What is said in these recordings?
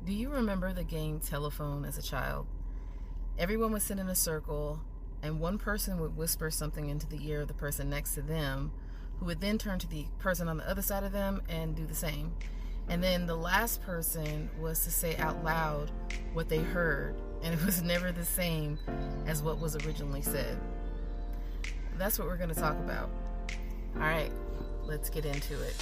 Do you remember the game telephone as a child? Everyone would sit in a circle, and one person would whisper something into the ear of the person next to them, who would then turn to the person on the other side of them and do the same. And then the last person was to say out loud what they heard, and it was never the same as what was originally said. That's what we're going to talk about. All right, let's get into it.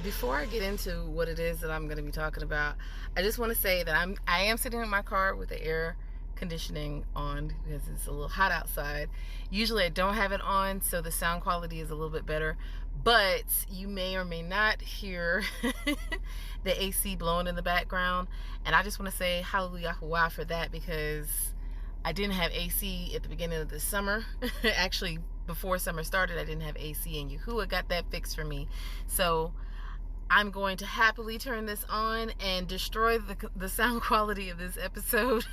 Before I get into what it is that I'm going to be talking about, I just want to say that I am sitting in my car with the air conditioning on because it's a little hot outside. Usually I don't have it on, so the sound quality is a little bit better, but you may or may not hear the AC blowing in the background, and I just want to say hallelujah Yahuah for that, because I didn't have AC at the beginning of the summer. Actually, before summer started, I didn't have AC, and Yahuah got that fixed for me. So I'm going to happily turn this on and destroy the sound quality of this episode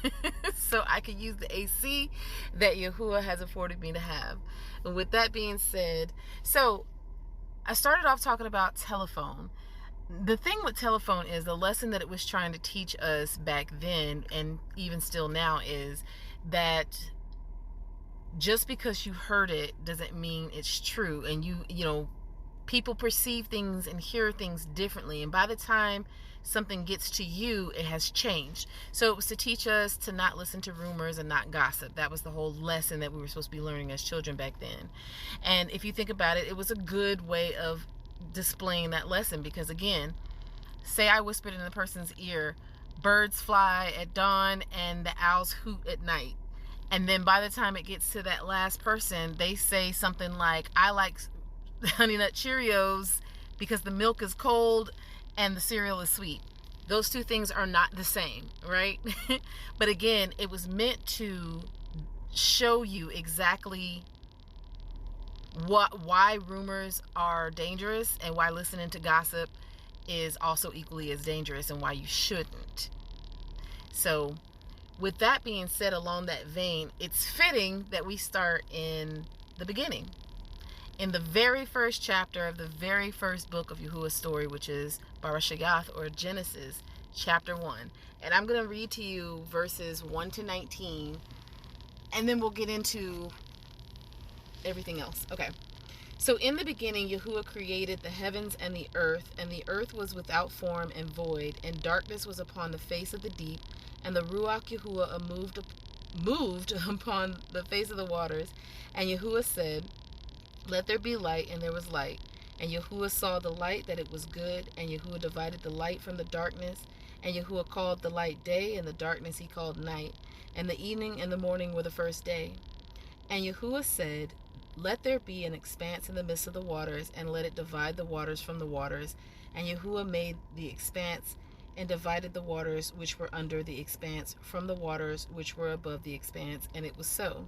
so I can use the AC that Yahuah has afforded me to have. And with that being said, so I started off talking about telephone. The thing with telephone is the lesson that it was trying to teach us back then, and even still now, is that just because you heard it doesn't mean it's true. And you know, people perceive things and hear things differently, and by the time something gets to you, it has changed. So it was to teach us to not listen to rumors and not gossip. That was the whole lesson that we were supposed to be learning as children back then. And if you think about it, it was a good way of displaying that lesson, because again, say I whispered in the person's ear, birds fly at dawn and the owls hoot at night, and then by the time it gets to that last person, they say something like, I like Honey Nut Cheerios because the milk is cold and the cereal is sweet. Those two things are not the same, right? But again, it was meant to show you exactly why rumors are dangerous, and why listening to gossip is also equally as dangerous, and why you shouldn't. So with that being said, along that vein, it's fitting that we start in the beginning. In the very first chapter of the very first book of Yahuah's story, which is Barashayath, or Genesis, chapter 1. And I'm going to read to you verses 1 to 19, and then we'll get into everything else. Okay. So in the beginning, Yahuah created the heavens and the earth was without form and void, and darkness was upon the face of the deep, and the Ruach Yahuah moved upon the face of the waters. And Yahuah said, let there be light, and there was light. And Yahuah saw the light, that it was good, and Yahuah divided the light from the darkness. And Yahuah called the light day, and the darkness he called night. And the evening and the morning were the first day. And Yahuah said, let there be an expanse in the midst of the waters, and let it divide the waters from the waters. And Yahuah made the expanse, and divided the waters which were under the expanse from the waters which were above the expanse. And it was so.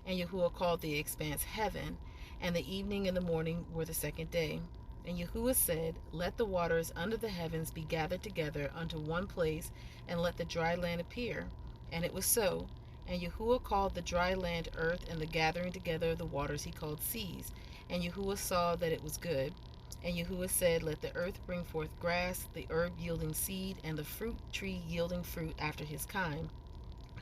And Yahuah called the expanse heaven. And the evening and the morning were the second day. And Yahuah said, let the waters under the heavens be gathered together unto one place, and let the dry land appear. And it was so. And Yahuah called the dry land earth, and the gathering together of the waters he called seas. And Yahuah saw that it was good. And Yahuah said, let the earth bring forth grass, the herb yielding seed, and the fruit tree yielding fruit after his kind,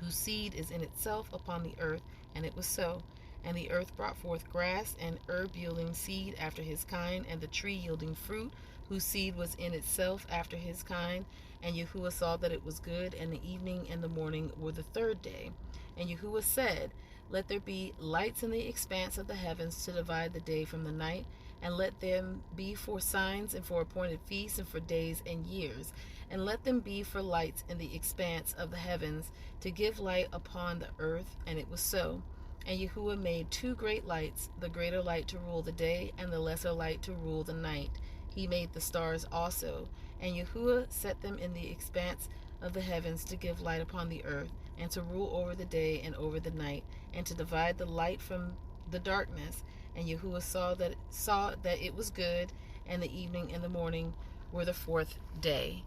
whose seed is in itself upon the earth. And it was so. And the earth brought forth grass, and herb yielding seed after his kind, and the tree yielding fruit, whose seed was in itself after his kind. And Yahuah saw that it was good, and the evening and the morning were the third day. And Yahuah said, let there be lights in the expanse of the heavens to divide the day from the night, and let them be for signs, and for appointed feasts, and for days and years. And let them be for lights in the expanse of the heavens, to give light upon the earth. And it was so. And Yahuah made two great lights, the greater light to rule the day, and the lesser light to rule the night. He made the stars also. And Yahuah set them in the expanse of the heavens to give light upon the earth, and to rule over the day and over the night, and to divide the light from the darkness. And Yahuah saw that it was good, and the evening and the morning were the fourth day.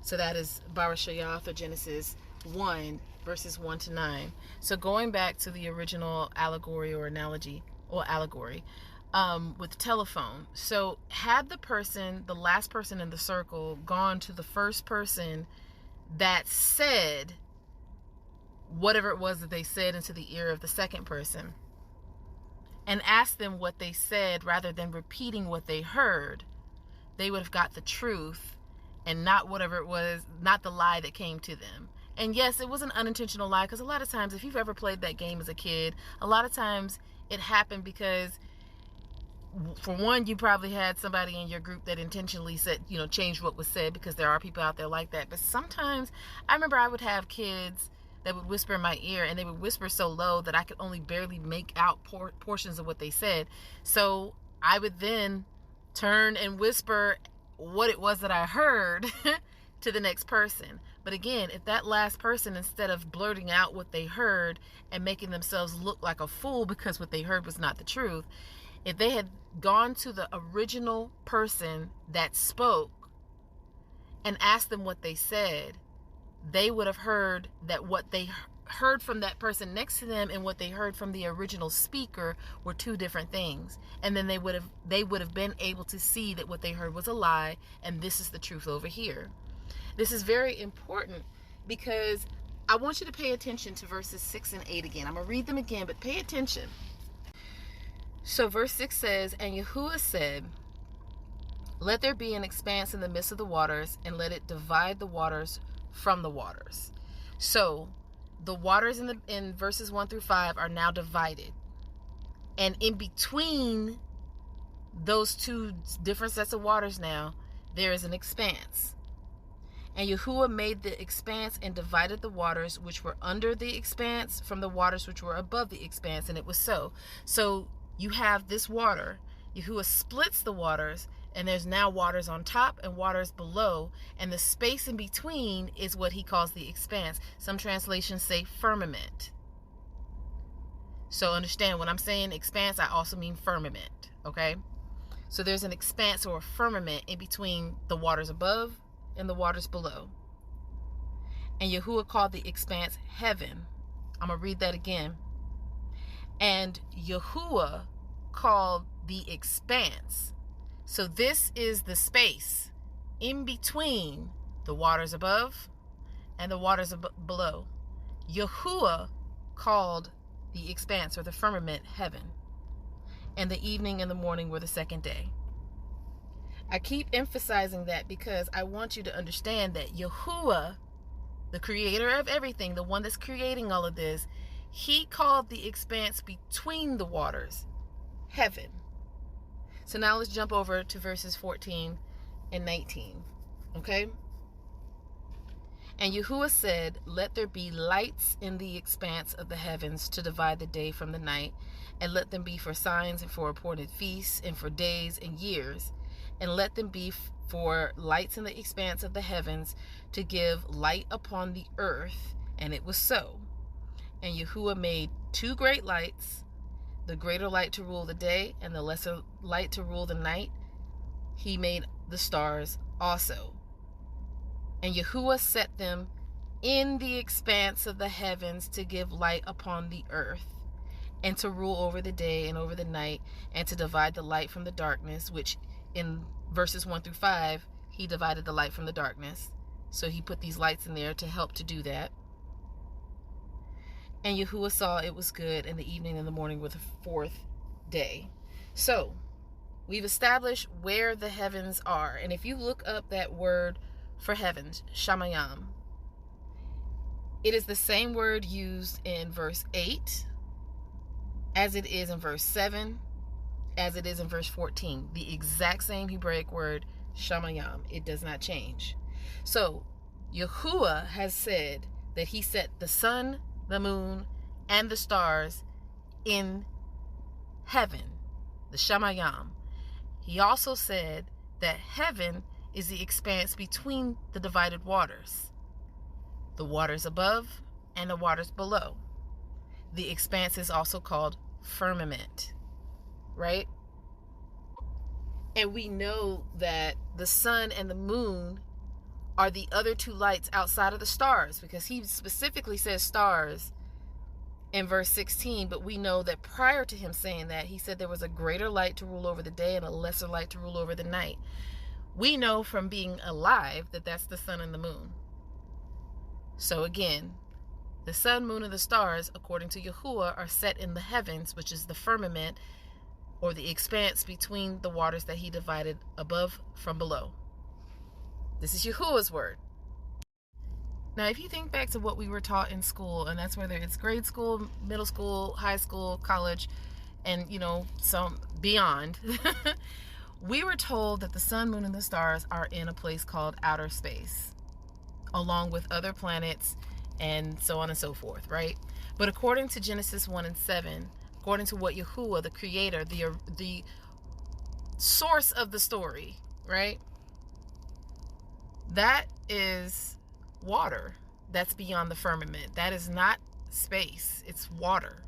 So that is Barashayath, or Genesis 1, verses 1 to 9. So going back to the original allegory or analogy, or allegory, with the telephone. So had the last person in the circle, gone to the first person that said whatever it was that they said into the ear of the second person, and asked them what they said rather than repeating what they heard, they would have got the truth and not whatever it was, not the lie that came to them. And yes, it was an unintentional lie, because a lot of times, if you've ever played that game as a kid, a lot of times it happened because, for one, you probably had somebody in your group that intentionally said, changed what was said, because there are people out there like that. But sometimes, I remember I would have kids that would whisper in my ear, and they would whisper so low that I could only barely make out portions of what they said. So I would then turn and whisper what it was that I heard to the next person. But again, if that last person, instead of blurting out what they heard and making themselves look like a fool because what they heard was not the truth, if they had gone to the original person that spoke and asked them what they said, they would have heard that what they heard from that person next to them and what they heard from the original speaker were two different things. And then they would have been able to see that what they heard was a lie, and this is the truth over here. This is very important, because I want you to pay attention to verses 6 and 8 again. I'm going to read them again, but pay attention. So verse 6 says, "And Yahuah said, let there be an expanse in the midst of the waters, and let it divide the waters from the waters." So the waters in verses 1 through 5 are now divided. And in between those two different sets of waters now, there is an expanse. And Yahuah made the expanse and divided the waters which were under the expanse from the waters which were above the expanse, and it was so. So you have this water. Yahuah splits the waters, and there's now waters on top and waters below, and the space in between is what he calls the expanse. Some translations say firmament. So understand, when I'm saying expanse, I also mean firmament, okay? So there's an expanse or a firmament in between the waters above and the waters below. And Yahuah called the expanse heaven. I'm going to read that again. And Yahuah called the expanse. So this is the space in between the waters above and the waters below. Yahuah called the expanse or the firmament heaven. And the evening and the morning were the second day. I keep emphasizing that because I want you to understand that Yahuah, the creator of everything, the one that's creating all of this, he called the expanse between the waters heaven. So now let's jump over to verses 14 and 19. Okay? "And Yahuah said, let there be lights in the expanse of the heavens to divide the day from the night, and let them be for signs and for appointed feasts and for days and years, and let them be for lights in the expanse of the heavens to give light upon the earth. And it was so. And Yahuah made two great lights, the greater light to rule the day and the lesser light to rule the night. He made the stars also. And Yahuah set them in the expanse of the heavens to give light upon the earth, and to rule over the day and over the night, and to divide the light from the darkness," which in verses 1 through 5, he divided the light from the darkness. So he put these lights in there to help to do that. "And Yahuah saw it was good, and the evening and the morning were the fourth day." So we've established where the heavens are. And if you look up that word for heavens, shamayam, it is the same word used in verse 8 as it is in verse 7, as it is in verse 14. The exact same Hebraic word, shamayam. It does not change. So Yahuah has said that he set the sun, the moon, and the stars in heaven, the shamayam. He also said that heaven is the expanse between the divided waters. the waters above and the waters below. The expanse is also called firmament, right? And we know that the sun and the moon are the other two lights outside of the stars, because he specifically says stars in verse 16, but we know that prior to him saying that, he said there was a greater light to rule over the day and a lesser light to rule over the night. We know from being alive that that's the sun and the moon. So again, the sun, moon, and the stars, according to Yahuah, are set in the heavens, which is the firmament, or the expanse between the waters that he divided above from below. This is Yahuah's word. Now, if you think back to what we were taught in school, and that's whether it's grade school, middle school, high school, college, and, some beyond, we were told that the sun, moon, and the stars are in a place called outer space, along with other planets and so on and so forth, right? But according to Genesis 1 and 7, according to what Yahuah, the creator, the source of the story, right? That is water that's beyond the firmament. That is not space. It's water.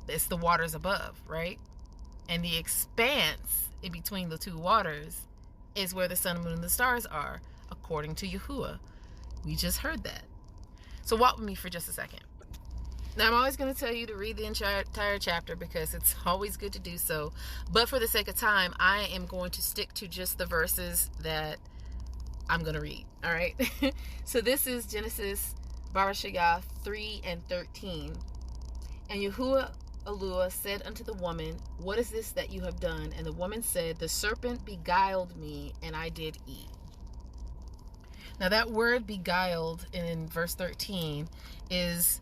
It's the waters above, right? And the expanse in between the two waters is where the sun, moon, and the stars are, according to Yahuah. We just heard that. So walk with me for just a second. Now, I'm always going to tell you to read the entire chapter because it's always good to do so. But for the sake of time, I am going to stick to just the verses that I'm going to read. All right. So this is Genesis Barashayah 3 and 13. And Yahuah said unto the woman, what is this that you have done? And the woman said, the serpent beguiled me, and I did eat. Now that word beguiled in verse 13 is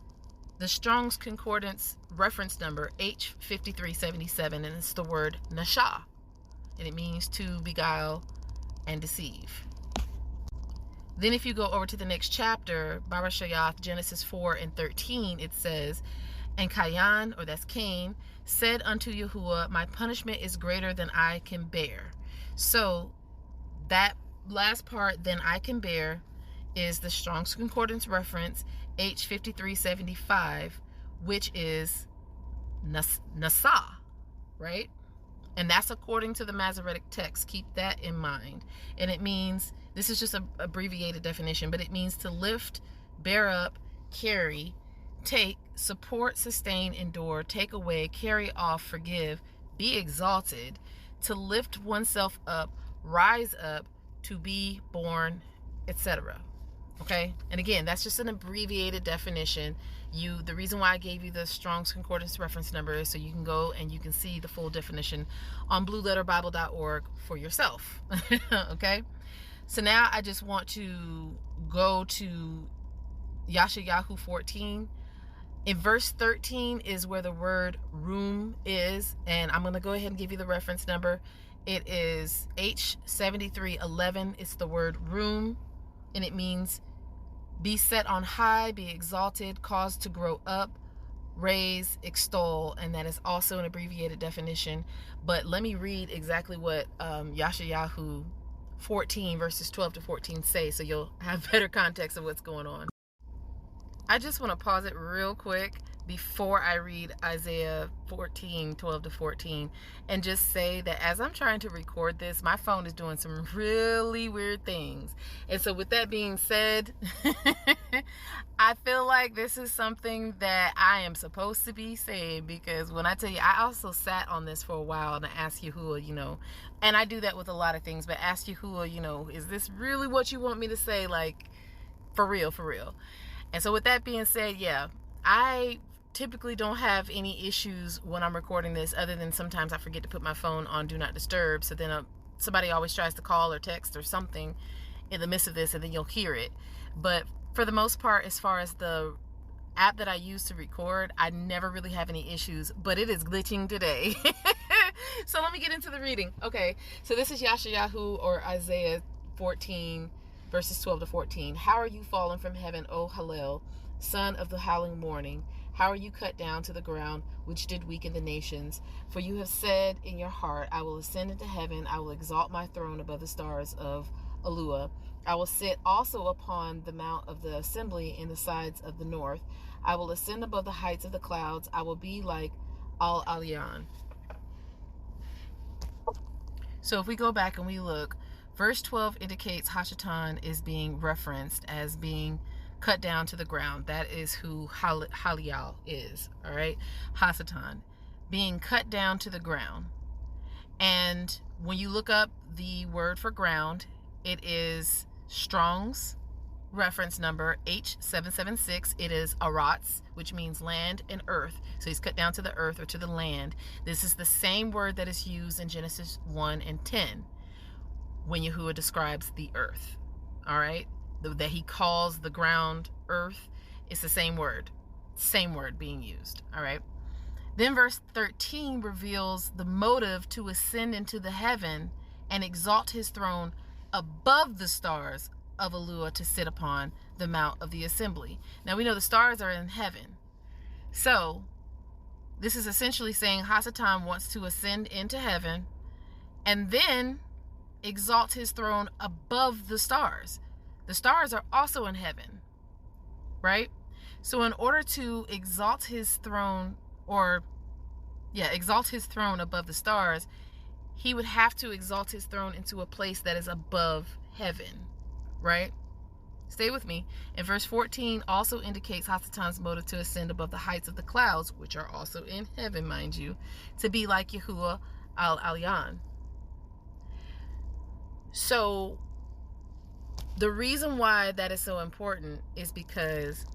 the Strong's Concordance reference number H5377, and it's the word nasha, and it means to beguile and deceive. Then if you go over to the next chapter, Barashayah, Genesis 4 and 13, it says, and Cain, or that's Cain, said unto Yahuah, my punishment is greater than I can bear. So that last part, then I can bear, is the Strong's Concordance reference H5375, which is Nasa, right? And that's according to the Masoretic text. Keep that in mind. And it means, this is just an abbreviated definition, but it means to lift, bear up, carry, take, support, sustain, endure, take away, carry off, forgive, be exalted, to lift oneself up, rise up, to be born, etc. Okay? And again, that's just an abbreviated definition. The reason why I gave you the Strong's Concordance reference number is so you can go and you can see the full definition on blueletterbible.org for yourself. Okay? So now I just want to go to Yashayahu 14. In verse 13 is where the word room is, and I'm going to go ahead and give you the reference number. It is H7311. It's the word room, and it means be set on high, be exalted, caused to grow up, raise, extol, and that is also an abbreviated definition. But let me read exactly what Yashayahu 14 verses 12 to 14 say, so you'll have better context of what's going on. I just want to pause it real quick before I read Isaiah 14, 12 to 14, and just say that as I'm trying to record this, my phone is doing some really weird things. And so with that being said, I feel like this is something that I am supposed to be saying, because when I tell you, I also sat on this for a while and I asked Yahuah, and I do that with a lot of things, but ask Yahuah, is this really what you want me to say? Like, for real, for real. And so with that being said, yeah, I typically don't have any issues when I'm recording this, other than sometimes I forget to put my phone on Do Not Disturb. So then somebody always tries to call or text or something in the midst of this, and then you'll hear it. But for the most part, as far as the app that I use to record, I never really have any issues, but it is glitching today. So let me get into the reading. Okay, so this is Yashayahu, or Isaiah 14, verses 12 to 14. How are you fallen from heaven, O Hallel, son of the howling morning? How are you cut down to the ground, which did weaken the nations? For you have said in your heart, I will ascend into heaven, I will exalt my throne above the stars of Yahuah. I will sit also upon the mount of the assembly in the sides of the north. I will ascend above the heights of the clouds. I will be like Al-Alian. So if we go back and we look, verse 12 indicates Hashatan is being referenced as being cut down to the ground. That is who Haliel is, all right? Hashatan, being cut down to the ground. And when you look up the word for ground, it is Strong's reference number H776. It is Aratz, which means land and earth. So he's cut down to the earth or to the land. This is the same word that is used in Genesis 1 and 10 when Yahuah describes the earth. All right? That he calls the ground earth. It's the same word being used. All right? Then verse 13 reveals the motive to ascend into the heaven and exalt his throne above the stars of Yahuah to sit upon the mount of the assembly. Now we know the stars are in heaven. So this is essentially saying Hashatan wants to ascend into heaven and then exalt his throne above the stars. The stars are also in heaven, right? So in order to exalt his throne above the stars, he would have to exalt his throne into a place that is above heaven, right? Stay with me. And verse 14 also indicates Hashatan's motive to ascend above the heights of the clouds, which are also in heaven, mind you, to be like Yahuah Al-Alian. So the reason why that is so important is because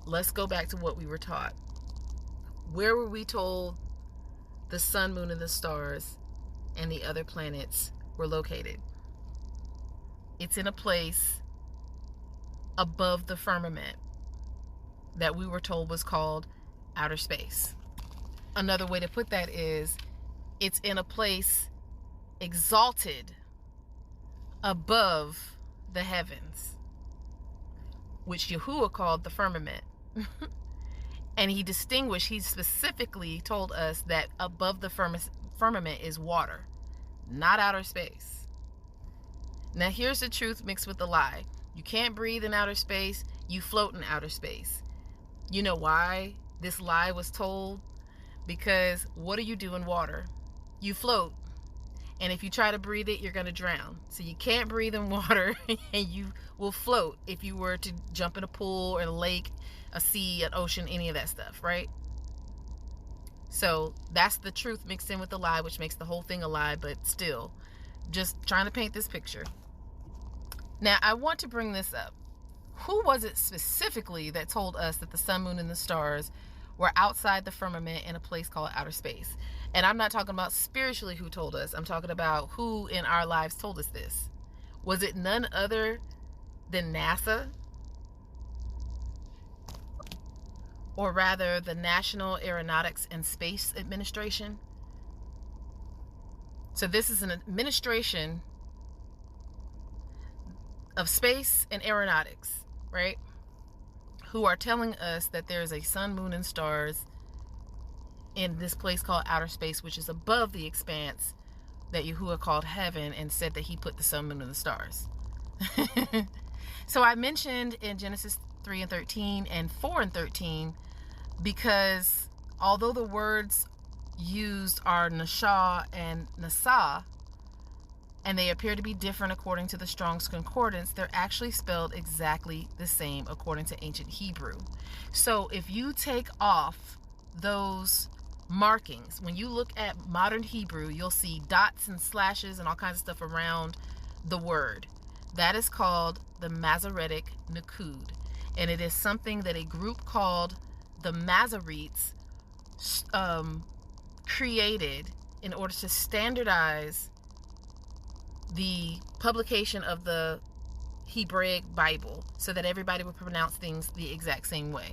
let's go back to what we were taught. Where were we told the sun, moon, and the stars and the other planets were located? It's in a place above the firmament that we were told was called outer space. Another way to put that is it's in a place exalted above the heavens, which Yahuah called the firmament. And he specifically told us that above the firmament is water, not outer space. Now here's the truth mixed with the lie. You can't breathe in outer space, you float in outer space. You know why this lie was told? Because what do you do in water? You float. And if you try to breathe it, you're going to drown. So you can't breathe in water, and you will float if you were to jump in a pool or a lake, a sea, an ocean, any of that stuff, right? So that's the truth mixed in with the lie, which makes the whole thing a lie, but still, just trying to paint this picture. Now, I want to bring this up. Who was it specifically that told us that the sun, moon, and the stars were outside the firmament in a place called outer space? And I'm not talking about spiritually who told us. I'm talking about who in our lives told us this. Was it none other than NASA? Or rather, the National Aeronautics and Space Administration? So this is an administration of space and aeronautics, right? Who are telling us that there's a sun, moon, and stars in this place called outer space, which is above the expanse that Yahuah called heaven, and said that he put the sun, moon, and the stars. So I mentioned in Genesis 3 and 13 and 4 and 13, because although the words used are Nashah and Nasah, and they appear to be different according to the Strong's Concordance, they're actually spelled exactly the same according to ancient Hebrew. So if you take off those markings, when you look at modern Hebrew, you'll see dots and slashes and all kinds of stuff around the word. That is called the Masoretic Nikud. And it is something that a group called the Masoretes created in order to standardize the publication of the Hebraic Bible so that everybody would pronounce things the exact same way.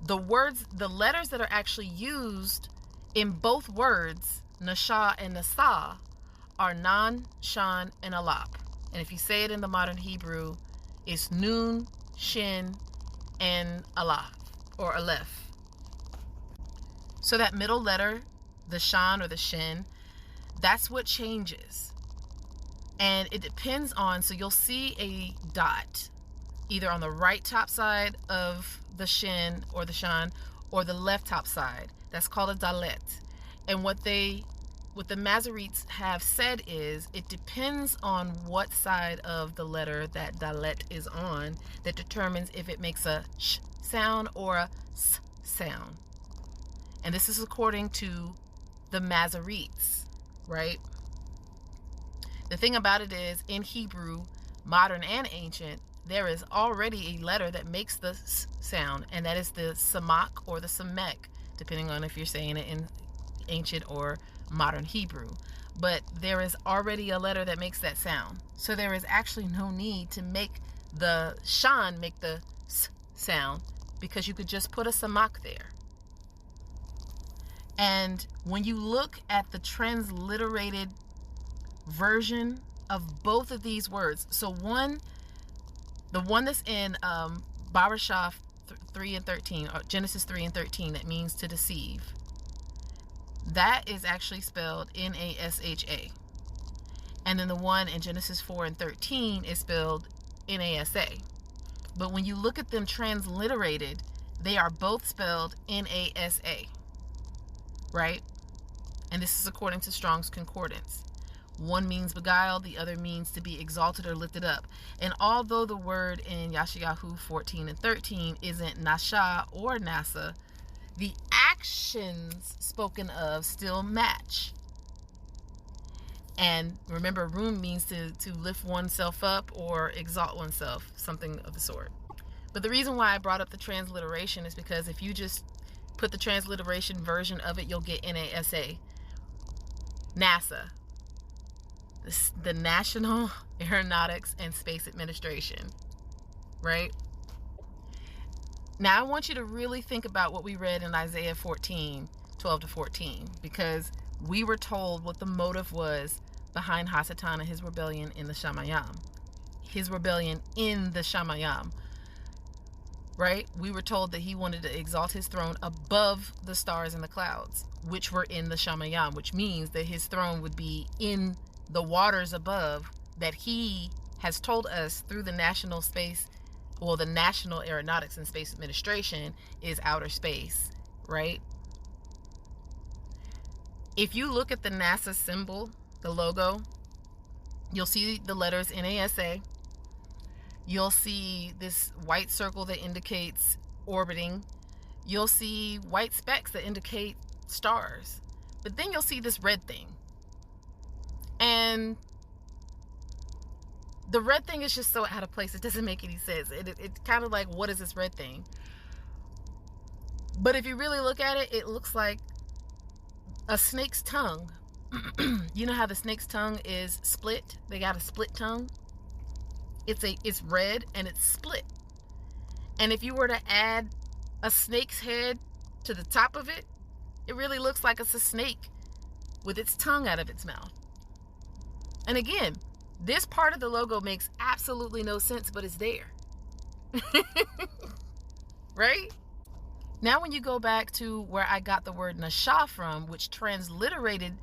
The letters that are actually used in both words, Nashah and Nasah, are Nan, Shan, and Alap. And if you say it in the modern Hebrew, it's Nun, Shin, and Alaf, or Aleph. So that middle letter, the Shan or the Shin, that's what changes. And it depends on, so you'll see a dot either on the right top side of the shin or the shan, or the left top side. That's called a dalet. And what the Masoretes have said is it depends on what side of the letter that dalet is on that determines if it makes a sh sound or a s sound. And this is according to the Masoretes, right? The thing about it is, in Hebrew, modern and ancient, there is already a letter that makes the s sound, and that is the samak or the samek, depending on if you're saying it in ancient or modern Hebrew. But there is already a letter that makes that sound. So there is actually no need to make the shan make the s sound, because you could just put a samak there. And when you look at the transliterated version of both of these words, so the one that's in Barashah 3 and 13, or Genesis 3 and 13, that means to deceive, that is actually spelled N-A-S-H-A. And then the one in Genesis 4 and 13 is spelled N-A-S-A. But when you look at them transliterated, they are both spelled N-A-S-A, right? And this is according to Strong's Concordance. One means beguiled, the other means to be exalted or lifted up. And although the word in Yeshayahu 14 and 13 isn't nasha or nasa, the actions spoken of still match. And remember, room means to lift oneself up or exalt oneself, something of the sort. But the reason why I brought up the transliteration is because if you just put the transliteration version of it, you'll get NASA. NASA. The National Aeronautics and Space Administration, right? Now I want you to really think about what we read in Isaiah 14, 12 to 14, because we were told what the motive was behind Hasatan and his rebellion in the Shamayam. His rebellion in the Shamayam, right? We were told that he wanted to exalt his throne above the stars and the clouds, which were in the Shamayam, which means that his throne would be in the waters above, that he has told us through the National Aeronautics and Space Administration is outer space, right? If you look at the NASA symbol, the logo, you'll see the letters NASA. You'll see this white circle that indicates orbiting. You'll see white specks that indicate stars. But then you'll see this red thing. And the red thing is just so out of place. It doesn't make any sense. It's kind of like, what is this red thing? But if you really look at it, it looks like a snake's tongue. You know how the snake's tongue is split? They got a split tongue. It's red and it's split. And if you were to add a snake's head to the top of it, it really looks like it's a snake with its tongue out of its mouth. And again, this part of the logo makes absolutely no sense, but it's there. Right? Now when you go back to where I got the word nasha from, which transliterated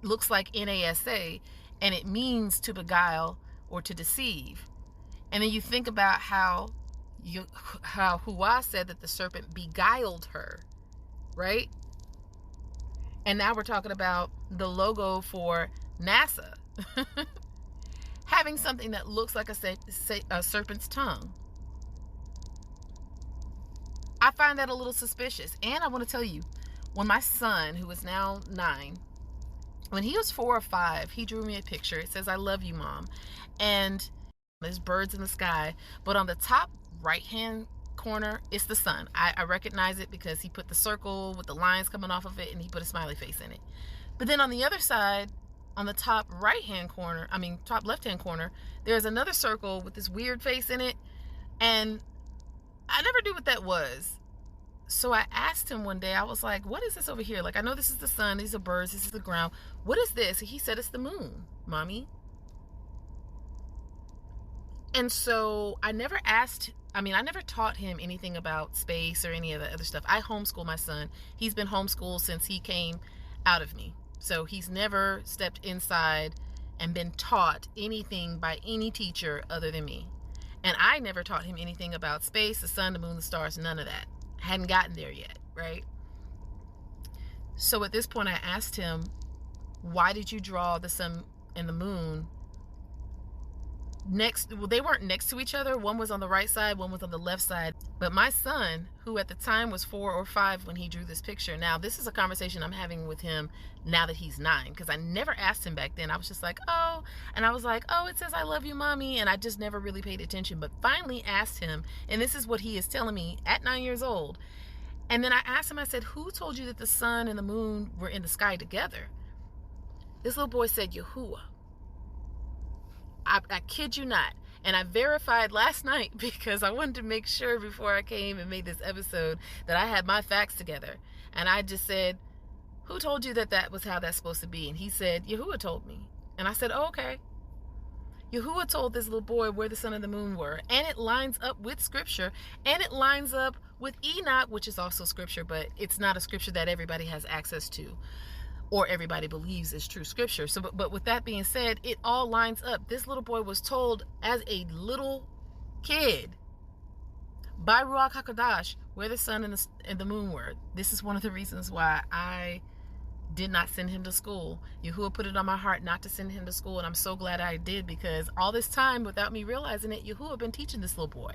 looks like NASA, and it means to beguile or to deceive. And then you think about how Yahuah said that the serpent beguiled her, right? And now we're talking about the logo for NASA having something that looks like a serpent's tongue. I find that a little suspicious. And I want to tell you, when my son, who is now 9, when he was 4 or 5, he drew me a picture. It says, "I love you, Mom." And there's birds in the sky, but on the top right-hand corner, it's the sun. I recognize it because he put the circle with the lines coming off of it, and he put a smiley face in it. But then on the other side, on the top top left-hand corner, there's another circle with this weird face in it, and I never knew what that was. So I asked him one day, I was like, what is this over here? Like, I know this is the sun, these are birds, this is the ground. What is this? He said, it's the moon, Mommy. And so I never taught him anything about space or any of the other stuff. I homeschool my son. He's been homeschooled since he came out of me. So he's never stepped inside and been taught anything by any teacher other than me. And I never taught him anything about space, the sun, the moon, the stars, none of that. Hadn't gotten there yet, right? So at this point I asked him, why did you draw the sun and the moon next? Well, they weren't next to each other. One was on the right side, one was on the left side. But my son, who at the time was 4 or 5 when he drew this picture, now this is a conversation I'm having with him now that he's 9, because I never asked him back then. I was just like, oh, and I was like, oh, it says I love you, mommy, and I just never really paid attention. But finally asked him, and this is what he is telling me at 9 years old. And then I asked him, I said, who told you that the sun and the moon were in the sky together? This little boy said, Yahuah. I kid you not. And I verified last night because I wanted to make sure before I came and made this episode that I had my facts together. And I just said, who told you that that was how that's supposed to be? And he said, Yahuah told me. And I said, oh, okay. Yahuah told this little boy where the sun and the moon were. And it lines up with scripture. And it lines up with Enoch, which is also scripture, but it's not a scripture that everybody has access to or everybody believes is true scripture. So, but with that being said, it all lines up. This little boy was told as a little kid by Ruach HaKodesh where the sun and the moon were. This is one of the reasons why I did not send him to school. Yahuah put it on my heart not to send him to school, and I'm so glad I did, because all this time, without me realizing it, Yahuah been teaching this little boy.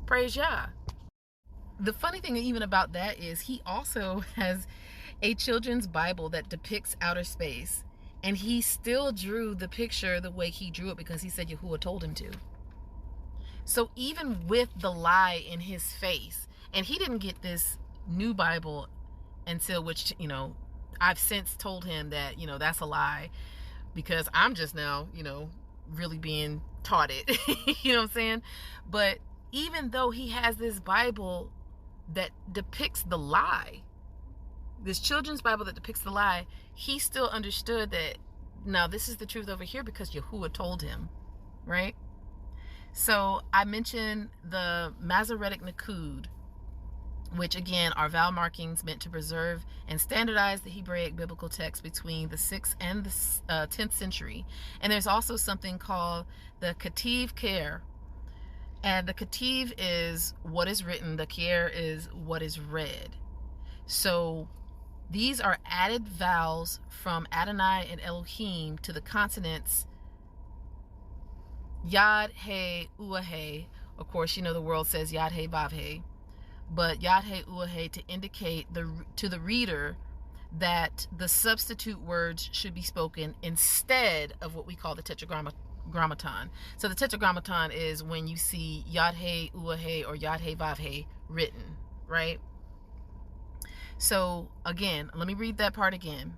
Praise Yah. The funny thing even about that is he also has a children's Bible that depicts outer space, and he still drew the picture the way he drew it because he said Yahuah told him to. So even with the lie in his face, and he didn't get this new Bible until, which, you know, I've since told him that, you know, that's a lie, because I'm just now, you know, really being taught it. You know what I'm saying? But even though he has this Bible that depicts the lie, this children's Bible that depicts the lie, he still understood that, now this is the truth over here because Yahuah told him, right? So I mentioned the Masoretic Nakud, which again are vowel markings meant to preserve and standardize the Hebraic biblical text between the 6th and the 10th century. And there's also something called the Ketiv Ker. And the Ketiv is what is written, the Ker is what is read. So these are added vowels from Adonai and Elohim to the consonants Yad, He, Uah. Of course, you know the world says Yad, He, Vav, He. But Yad, He, Uah to indicate to the reader that the substitute words should be spoken instead of what we call the tetragrammaton. So the tetragrammaton is when you see Yad, He, Uah, or Yad, He, Vav, He written, right? So again, let me read that part again.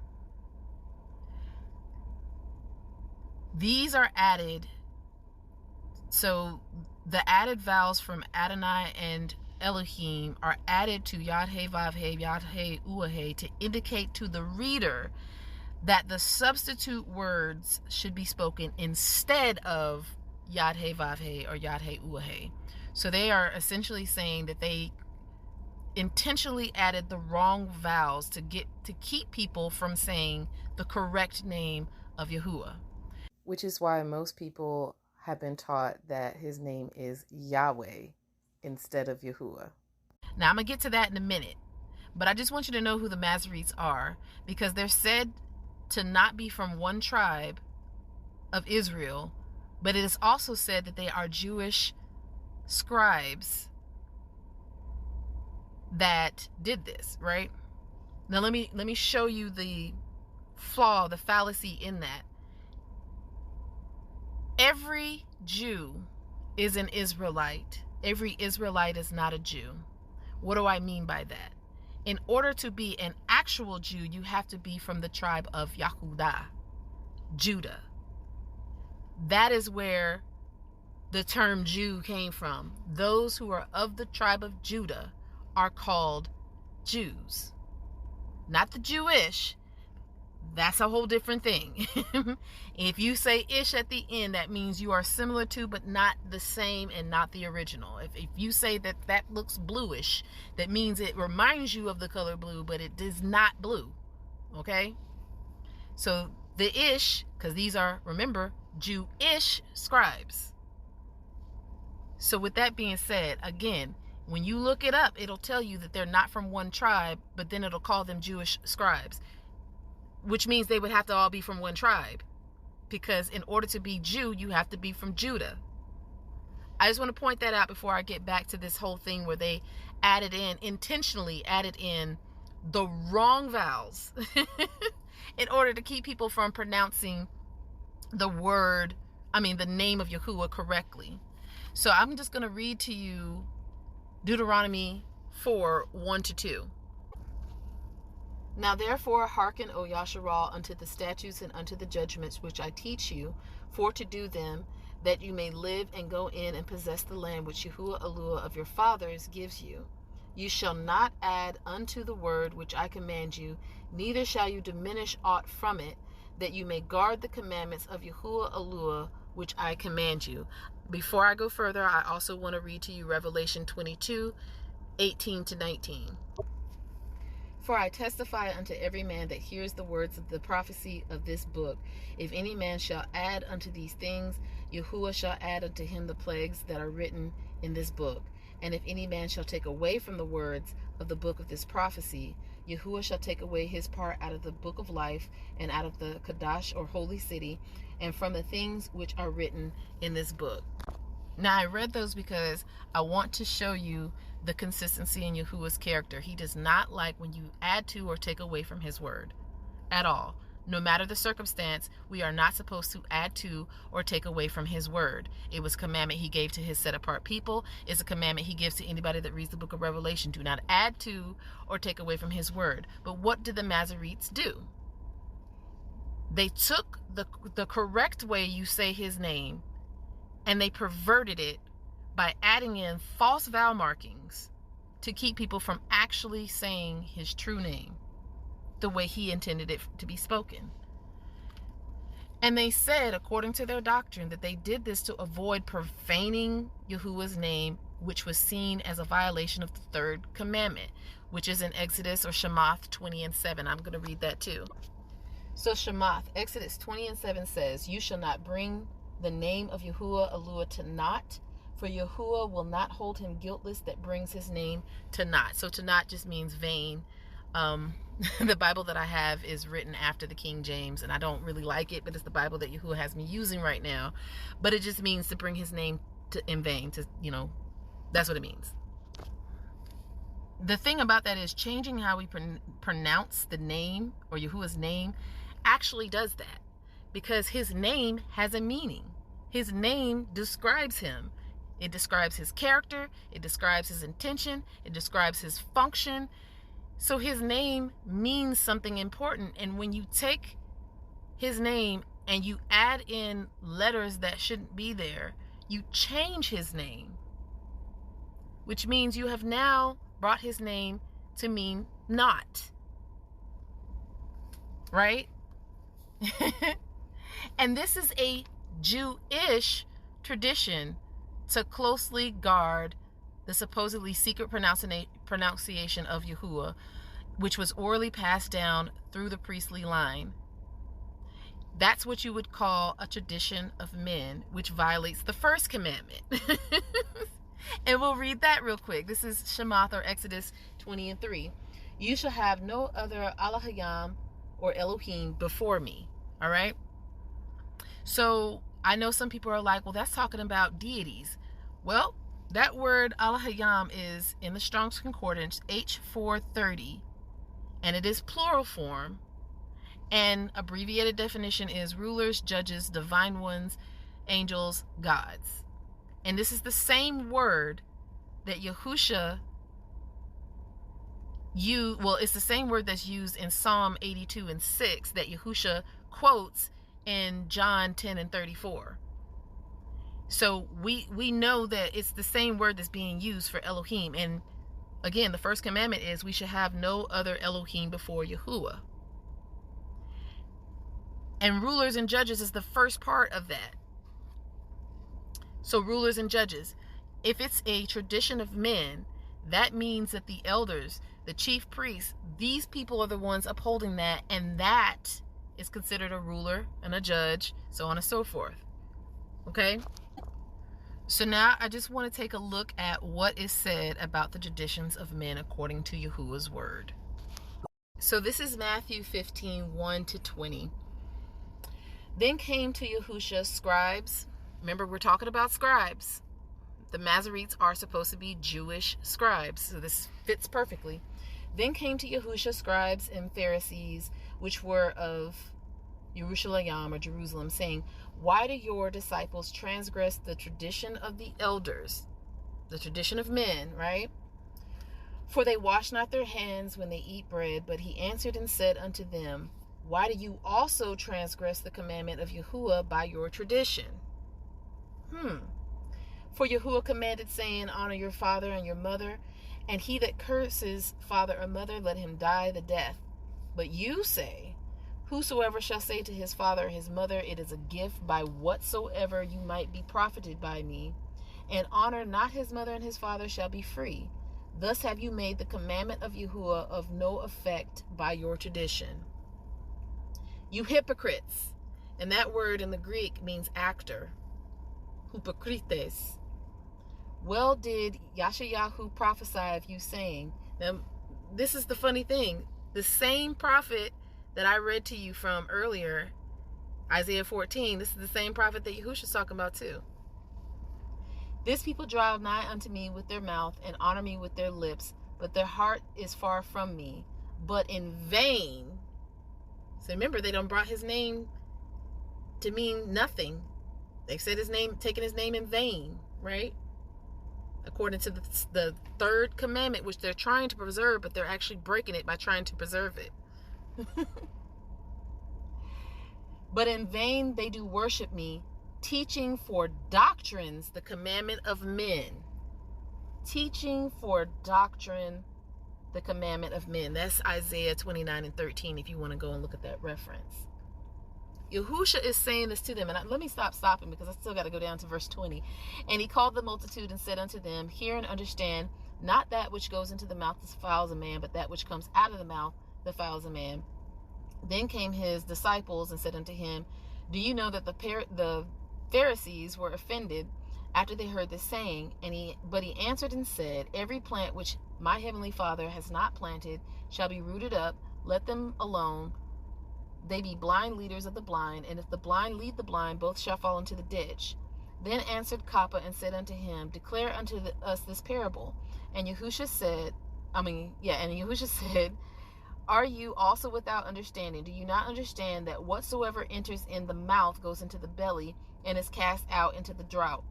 These are added. So the added vowels from Adonai and Elohim are added to Yad, He, Vav, He, Yad, He, Uah to indicate to the reader that the substitute words should be spoken instead of Yad, He, Vav, He, or Yad, He, Uah. So they are essentially saying that they intentionally added the wrong vowels to keep people from saying the correct name of Yahuah. Which is why most people have been taught that his name is Yahweh instead of Yahuah. Now I'm going to get to that in a minute, but I just want you to know who the Masoretes are, because they're said to not be from one tribe of Israel, but it is also said that they are Jewish scribes that did this, right? Now let me show you the flaw, the fallacy in that. Every Jew is an Israelite. Every Israelite is not a Jew. What do I mean by that? In order to be an actual Jew, you have to be from the tribe of Yahudah, Judah. That is where the term Jew came from. Those who are of the tribe of Judah are called Jews. Not the Jewish. That's a whole different thing. If you say ish at the end, that means you are similar to, but not the same and not the original. If you say that looks bluish, that means it reminds you of the color blue, but it is not blue. Okay? So the ish, because these are, remember, Jewish scribes. So with that being said, again, when you look it up, it'll tell you that they're not from one tribe, but then it'll call them Jewish scribes, which means they would have to all be from one tribe, because in order to be Jew, you have to be from Judah. I just want to point that out before I get back to this whole thing where they intentionally added in the wrong vowels in order to keep people from pronouncing the name of Yahuah correctly. So I'm just going to read to you Deuteronomy 4:1-2. Now therefore hearken, O Yasharal, unto the statutes and unto the judgments which I teach you, for to do them, that you may live and go in and possess the land which Yahuah Eluah of your fathers gives you. You shall not add unto the word which I command you, neither shall you diminish aught from it, that you may guard the commandments of Yahuah Eluah which I command you. Before I go further, I also want to read to you Revelation 22:18-19. For I testify unto every man that hears the words of the prophecy of this book. If any man shall add unto these things, Yahuah shall add unto him the plagues that are written in this book. And if any man shall take away from the words of the book of this prophecy, Yahuah shall take away his part out of the book of life, and out of the Kadash or holy city, and from the things which are written in this book. Now I read those because I want to show you the consistency in Yahuah's character. He does not like when you add to or take away from his word at all. No matter the circumstance, we are not supposed to add to or take away from his word. It was a commandment he gave to his set apart people. It's a commandment he gives to anybody that reads the book of Revelation. Do not add to or take away from his word. But what did the Masoretes do? They took the correct way you say his name, and they perverted it by adding in false vowel markings to keep people from actually saying his true name the way he intended it to be spoken. And they said, according to their doctrine, that they did this to avoid profaning Yahuah's name, which was seen as a violation of the third commandment, which is in Exodus or Shemath 20:7. I'm going to read that too. So Shemath, Exodus 20:7 says, you shall not bring the name of Yahuah Eluah to naught, for Yahuah will not hold him guiltless that brings his name to naught. So to naught just means vain. The Bible that I have is written after the King James, and I don't really like it, but it's the Bible that Yahuah has me using right now. But it just means to bring his name in vain. That's what it means. The thing about that is changing how we pronounce the name or Yahuah's name actually does that, because his name has a meaning. His name describes him. It describes his character. It describes his intention. It describes his function. So his name means something important. And when you take his name and you add in letters that shouldn't be there, you change his name, which means you have now brought his name to mean not. Right? And this is a Jewish tradition to closely guard the supposedly secret pronunciation of Yahuah, which was orally passed down through the priestly line. That's what you would call a tradition of men, which violates the first commandment. And we'll read that real quick. This is Shemath or Exodus 20:3. You shall have no other Alahayam or Elohim before me. All right. So I know some people are like, well, that's talking about deities. Well, that word Alahayam is in the Strong's Concordance H430, and it is plural form. And abbreviated definition is rulers, judges, divine ones, angels, gods. And this is the same word that Yahusha it's the same word that's used in Psalm 82:6 that Yahusha quotes in John 10:34. So we know that it's the same word that's being used for Elohim. And again, the first commandment is we should have no other Elohim before Yahuah. And rulers and judges is the first part of that. So rulers and judges, if it's a tradition of men, that means that the elders, the chief priests, these people are the ones upholding that, and that is considered a ruler and a judge, so on and so forth. Okay? So now I just want to take a look at what is said about the traditions of men according to Yahuah's word. So this is Matthew 15, 1-20. Then came to Yahusha scribes. Remember, we're talking about scribes. The Masoretes are supposed to be Jewish scribes, so this fits perfectly. Then came to Yahusha scribes and Pharisees, which were of Jerusalem or Jerusalem, saying, why do your disciples transgress the tradition of the elders, the tradition of men, right? For they wash not their hands when they eat bread. But he answered and said unto them, why do you also transgress the commandment of Yahuah by your tradition? For Yahuah commanded, saying, honor your father and your mother, and he that curses father or mother, let him die the death. But you say, whosoever shall say to his father or his mother, it is a gift by whatsoever you might be profited by me, and honor not his mother and his father, shall be free. Thus have you made the commandment of Yahuah of no effect by your tradition. You hypocrites. And that word in the Greek means actor. Hypocrites. Well did Yashayahu prophesy of you, saying, now this is the funny thing, the same prophet that I read to you from earlier, Isaiah 14, this is the same prophet that Yahusha's talking about too. This people draw nigh unto me with their mouth, and honor me with their lips, but their heart is far from me, but in vain. So remember, they don't brought his name to mean nothing. They've said his name, taken his name in vain, right? According to the third commandment, which they're trying to preserve, but they're actually breaking it by trying to preserve it. But in vain they do worship me, teaching for doctrines the commandment of men. Teaching for doctrine the commandment of men. That's Isaiah 29:13, if you want to go and look at that reference. Yahusha is saying this to them, and let me stopping because I still got to go down to verse 20. And he called the multitude and said unto them, hear and understand, not that which goes into the mouth defiles a man, but that which comes out of the mouth defiles a man. Then came his disciples and said unto him, do you know that the Pharisees were offended after they heard this saying? But he answered and said, every plant which my heavenly Father has not planted shall be rooted up. Let them alone. They be blind leaders of the blind, and if the blind lead the blind, both shall fall into the ditch. Then answered Kappa and said unto him, declare unto us this parable. And Yahusha said, are you also without understanding? Do you not understand that whatsoever enters in the mouth goes into the belly and is cast out into the draught?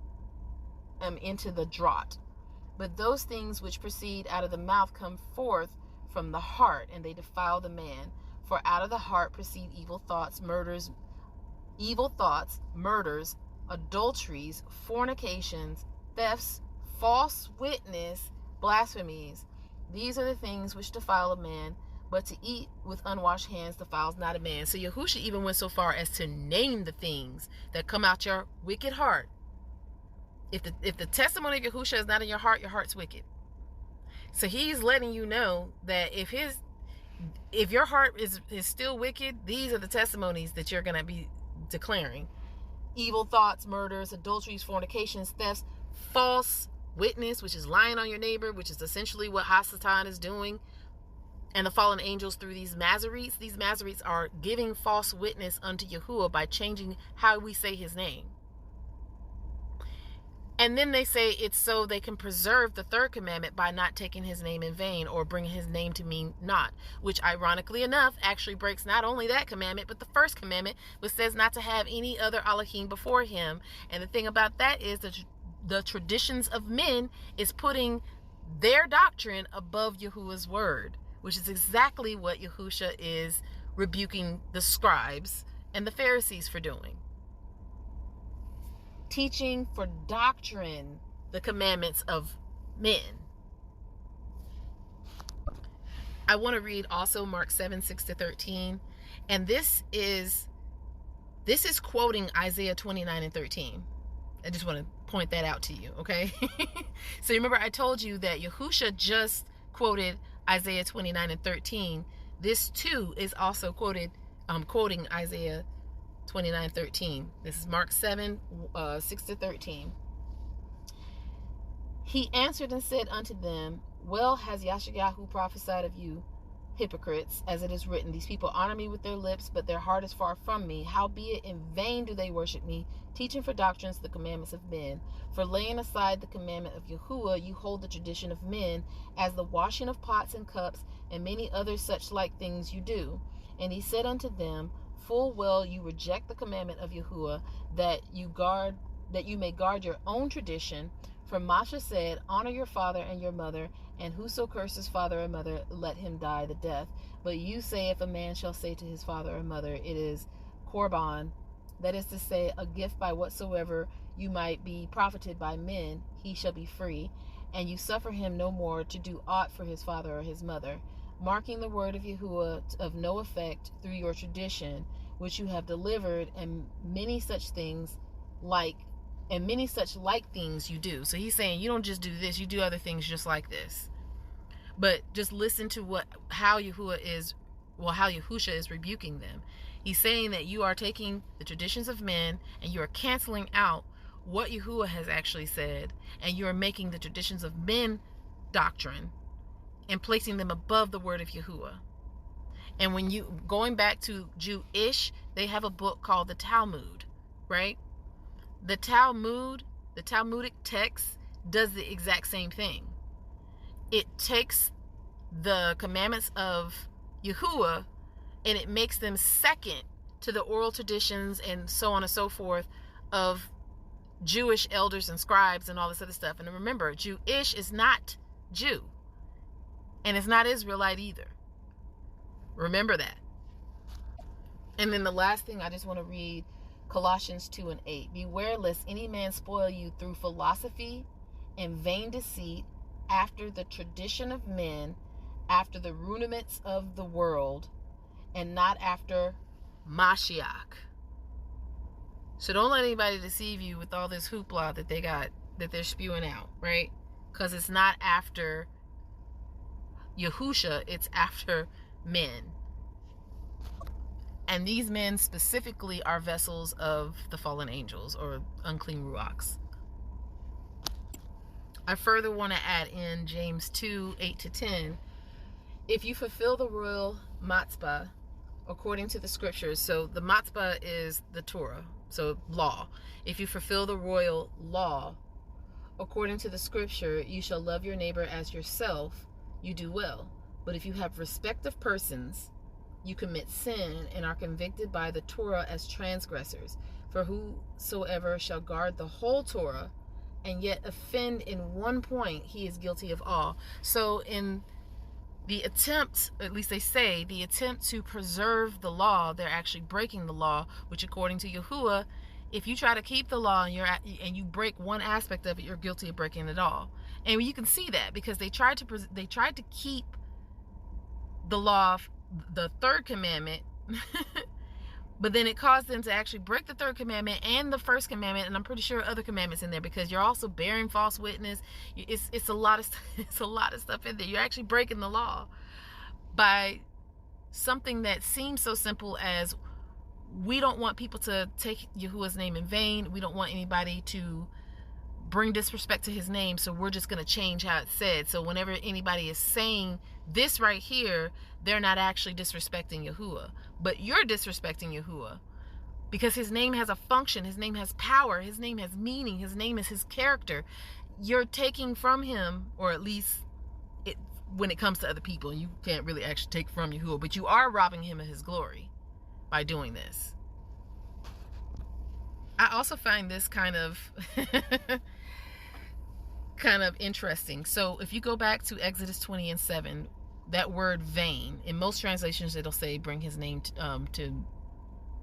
But those things which proceed out of the mouth come forth from the heart, and they defile the man. For out of the heart proceed evil thoughts, murders, adulteries, fornications, thefts, false witness, blasphemies. These are the things which defile a man, but to eat with unwashed hands defiles not a man. So Yahusha even went so far as to name the things that come out your wicked heart. If the testimony of Yahusha is not in your heart's wicked. So he's letting you know that if your heart is still wicked, these are the testimonies that you're going to be declaring. Evil thoughts, murders, adulteries, fornications, thefts, false witness, which is lying on your neighbor, which is essentially what Hasatan is doing, and the fallen angels through these Masoretes. These Masoretes are giving false witness unto Yahuah by changing how we say his name. And then they say it's so they can preserve the third commandment by not taking his name in vain or bringing his name to mean not, which ironically enough actually breaks not only that commandment, but the first commandment, which says not to have any other Elohim before him. And the thing about that is that the traditions of men is putting their doctrine above Yahuah's word, which is exactly what Yahusha is rebuking the scribes and the Pharisees for doing. Teaching for doctrine the commandments of men. I want to read also Mark 7:6-13, and this is quoting Isaiah 29:13. I just want to point that out to you, okay? So remember I told you that Yahusha just quoted Isaiah 29:13. This too is also quoted I'm quoting Isaiah 29:13. This is Mark 7, 6-13. He answered and said unto them, well has Yahuah prophesied of you, hypocrites, as it is written, these people honor me with their lips, but their heart is far from me. Howbeit in vain do they worship me, teaching for doctrines the commandments of men. For laying aside the commandment of Yahuah, you hold the tradition of men, as the washing of pots and cups, and many other such like things you do. And he said unto them, full well you reject the commandment of Yahuah, that you may guard your own tradition. For Masha said, honor your father and your mother, and whoso curses father or mother, let him die the death. But you say, if a man shall say to his father or mother, it is korban, that is to say, a gift by whatsoever you might be profited by men, he shall be free, and you suffer him no more to do aught for his father or his mother, marking the word of Yahuah of no effect through your tradition, which you have delivered, and many such like things you do. So he's saying you don't just do this, you do other things just like this. But just listen to how Yahusha is rebuking them. He's saying that you are taking the traditions of men and you are canceling out what Yahuah has actually said, and you are making the traditions of men doctrine and placing them above the word of Yahuah. And when you going back to Jewish, they have a book called the Talmud, right? The Talmudic text does the exact same thing. It takes the commandments of Yahuah and it makes them second to the oral traditions and so on and so forth of Jewish elders and scribes and all this other stuff. And remember, Jewish is not Jew, and it's not Israelite either. Remember that. And then the last thing I just want to read, Colossians 2:8. Beware lest any man spoil you through philosophy and vain deceit, after the tradition of men, after the rudiments of the world, and not after Mashiach. So don't let anybody deceive you with all this hoopla that they're spewing out, right? Because it's not after Yahusha, it's after men. And these men specifically are vessels of the fallen angels or unclean ruachs. I further want to add in James 2:8-10. If you fulfill the royal matzbah according to the scriptures, so the matzbah is the Torah, so law. If you fulfill the royal law according to the scripture, you shall love your neighbor as yourself, you do well. But if you have respect of persons, you commit sin and are convicted by the Torah as transgressors. For whosoever shall guard the whole Torah and yet offend in one point, he is guilty of all. So in the attempt, at least they say, the attempt to preserve the law, they're actually breaking the law, which according to Yahuah, if you try to keep the law and you break one aspect of it, you're guilty of breaking it all. And you can see that because they tried to keep the law, the third commandment, but then it caused them to actually break the third commandment and the first commandment, and I'm pretty sure other commandments in there, because you're also bearing false witness. It's a lot of it's a lot of stuff in there. You're actually breaking the law by something that seems so simple as, we don't want people to take Yahuwah's name in vain. We don't want anybody to bring disrespect to his name, so we're just going to change how it's said. So whenever anybody is saying this right here, they're not actually disrespecting Yahuah, but you're disrespecting Yahuah, because his name has a function, his name has power, his name has meaning, his name is his character. You're taking from him, or at least when it comes to other people, you can't really actually take from Yahuah, but you are robbing him of his glory by doing this. I also find this kind of interesting. So if you go back to Exodus 20:7, that word vain, in most translations it'll say bring his name to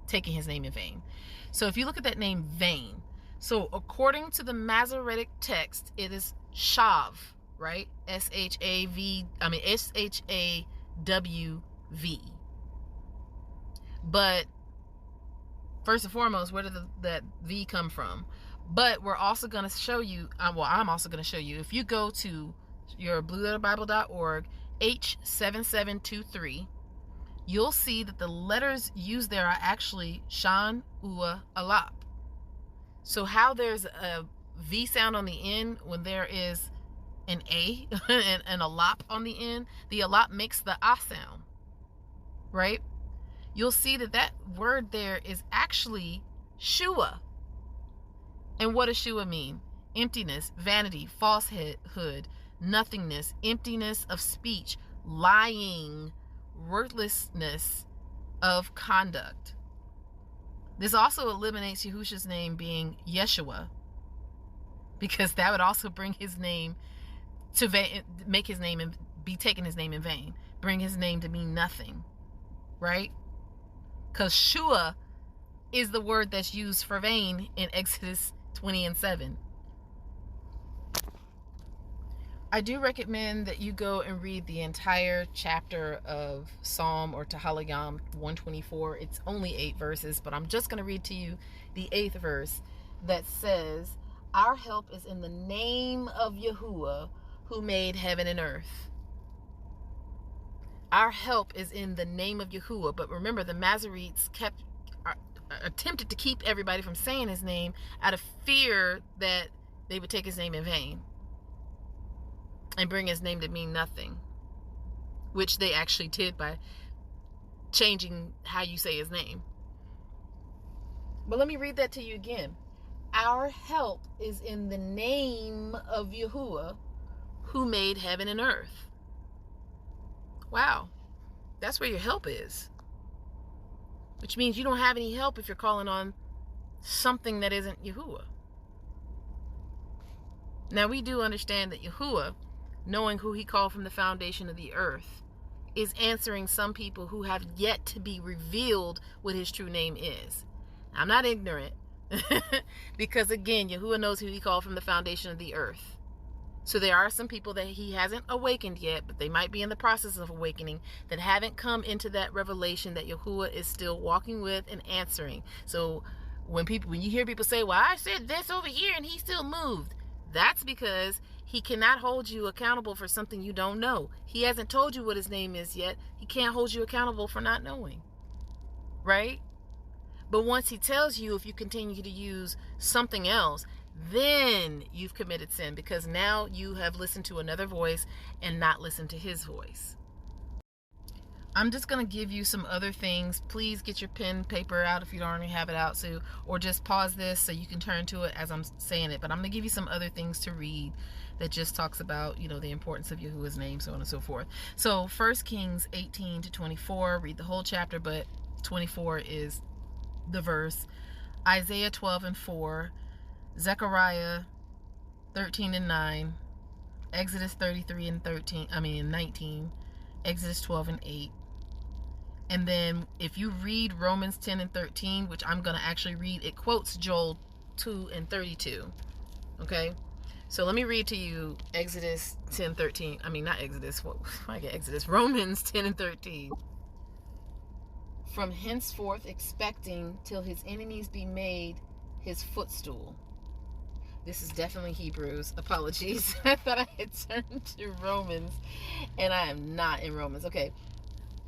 taking his name in vain. So if you look at that name vain, so according to the Masoretic text, it is shav, right? S-H-A-W-V. But first and foremost, where did that V come from? But we're also going to show you, I'm also going to show you, if you go to your blueletterbible.org, H7723, you'll see that the letters used there are actually Shan, Ua, Alap. So how there's a V sound on the end when there is an A and a lop on the end, the alap makes the ah sound, right? You'll see that that word there is actually shua. And what does shua mean? Emptiness, vanity, falsehood, nothingness, emptiness of speech, lying, worthlessness of conduct. This also eliminates Yahushua's name being Yeshua, because that would also bring his name to make his name and be taking his name in vain, bring his name to mean nothing, right? Because shua is the word that's used for vain in Exodus 20:7. I do recommend that you go and read the entire chapter of Psalm or Tehillim 124. It's only 8 verses, but I'm just going to read to you the 8th verse that says, "Our help is in the name of Yahuah, who made heaven and earth." Our help is in the name of Yahuah. But remember, the Masoretes attempted to keep everybody from saying his name out of fear that they would take his name in vain and bring his name to mean nothing, which they actually did by changing how you say his name. But let me read that to you again. Our help is in the name of Yahuah, who made heaven and earth. Wow, that's where your help is. Which means you don't have any help if you're calling on something that isn't Yahuah. Now, we do understand that Yahuah, knowing who he called from the foundation of the earth, is answering some people who have yet to be revealed what his true name is. I'm not ignorant, because again, Yahuah knows who he called from the foundation of the earth. So there are some people that he hasn't awakened yet, but they might be in the process of awakening, that haven't come into that revelation that Yahuah is still walking with and answering. So when you hear people say, "Well, I said this over here and he still moved," that's because he cannot hold you accountable for something you don't know. He hasn't told you what his name is yet. He can't hold you accountable for not knowing, right? But once he tells you, if you continue to use something else, then you've committed sin, because now you have listened to another voice and not listened to his voice. I'm just going to give you some other things. Please get your pen, paper out if you don't already have it out, or just pause this so you can turn to it as I'm saying it. But I'm going to give you some other things to read that just talks about, the importance of Yahuah's name, so on and so forth. So 1 Kings 18-24, read the whole chapter, but 24 is the verse. Isaiah 12:4, Zechariah 13:9, Exodus 33:19, Exodus 12:8. And then if you read Romans 10:13, which I'm going to actually read, it quotes Joel 2:32. Okay? So let me read to you Exodus 10:13. Romans 10:13. "From henceforth expecting till his enemies be made his footstool." This is definitely Hebrews. Apologies. I thought I had turned to Romans, and I am not in Romans. Okay.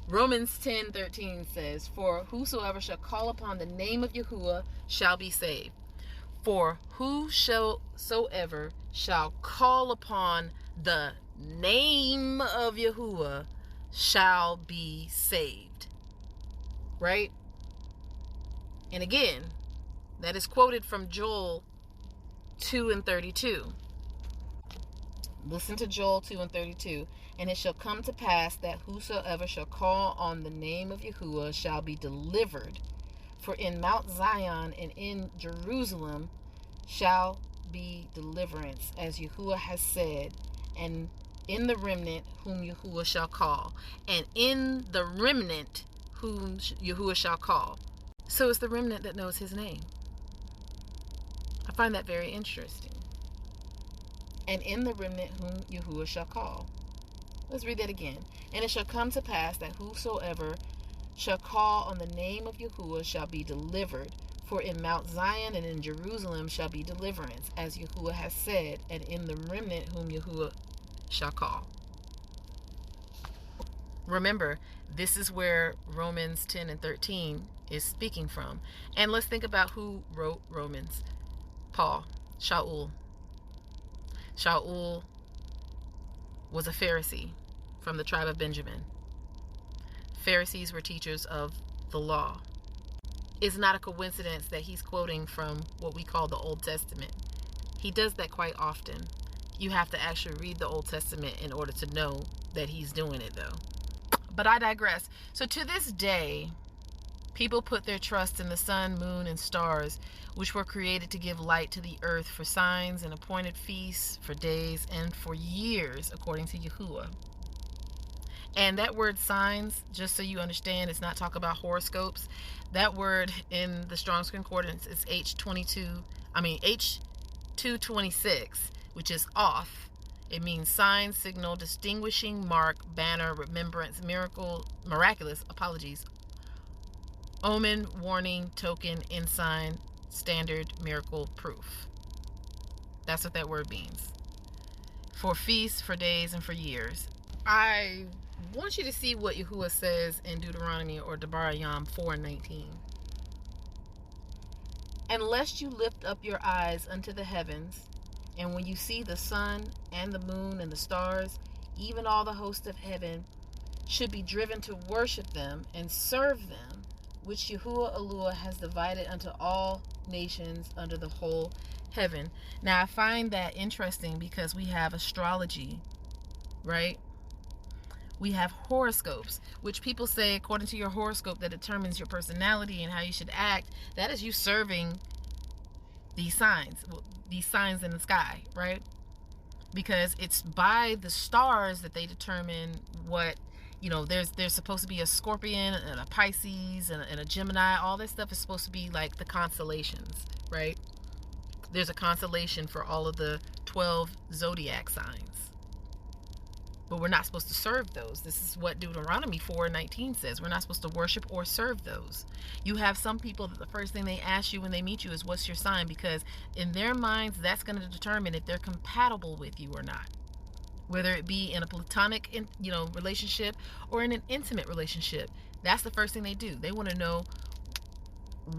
Romans 10:13 says, "For whosoever shall call upon the name of Yahuah shall be saved. For whosoever shall call upon the name of Yahuah shall be saved." Right? And again, that is quoted from Joel 2:32. Listen to Joel 2:32. "And it shall come to pass that whosoever shall call on the name of Yahuah shall be delivered. For in Mount Zion and in Jerusalem shall be deliverance, as Yahuah has said, and in the remnant whom Yahuah shall call." And in the remnant whom Yahuah shall call. So it's the remnant that knows his name. I find that very interesting. And in the remnant whom Yahuah shall call. Let's read that again. "And it shall come to pass that whosoever shall call on the name of Yahuah shall be delivered. For in Mount Zion and in Jerusalem shall be deliverance, as Yahuah has said, and in the remnant whom Yahuah shall call." Remember, this is where Romans 10 and 13 is speaking from. And let's think about who wrote Romans. Paul, Shaul. Shaul was a Pharisee from the tribe of Benjamin. Pharisees were teachers of the law. It's not a coincidence that he's quoting from what we call the Old Testament. He does that quite often. You have to actually read the Old Testament in order to know that he's doing it, though. But I digress. So to this day, people put their trust in the sun, moon, and stars, which were created to give light to the earth for signs and appointed feasts, for days, and for years, according to Yahuah. And that word signs, just so you understand, it's not talk about horoscopes. That word in the Strong's Concordance is H226, which is off. It means sign, signal, distinguishing mark, banner, remembrance, miraculous, omen, warning, token, ensign, standard, miracle, proof. That's what that word means. For feasts, for days, and for years. I want you to see what Yahuah says in Deuteronomy or Debarayam 4:19. Unless you lift up your eyes unto the heavens, and when you see the sun and the moon and the stars, even all the host of heaven should be driven to worship them and serve them, which Yahuah Eluah has divided unto all nations under the whole heaven. Now, I find that interesting because we have astrology, right? We have horoscopes, which people say, according to your horoscope, that determines your personality and how you should act. That is you serving these signs in the sky, right? Because it's by the stars that they determine what, there's supposed to be a Scorpion and a Pisces and a Gemini. All this stuff is supposed to be like the constellations, right? There's a constellation for all of the 12 zodiac signs. But we're not supposed to serve those. This is what Deuteronomy 4:19 says. We're not supposed to worship or serve those. You have some people that the first thing they ask you when they meet you is, what's your sign? Because in their minds, that's going to determine if they're compatible with you or not. Whether it be in a platonic, relationship or in an intimate relationship. That's the first thing they do. They want to know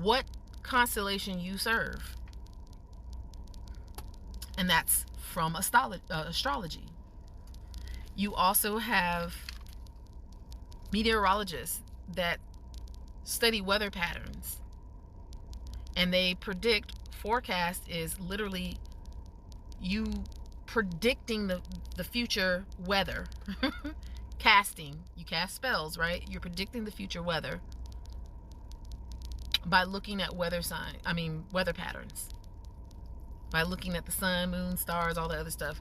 what constellation you serve. And that's from astrology. You also have meteorologists that study weather patterns. And they forecast is literally you predicting the future weather. You cast spells, right? You're predicting the future weather by looking at weather patterns. By looking at the sun, moon, stars, all the other stuff.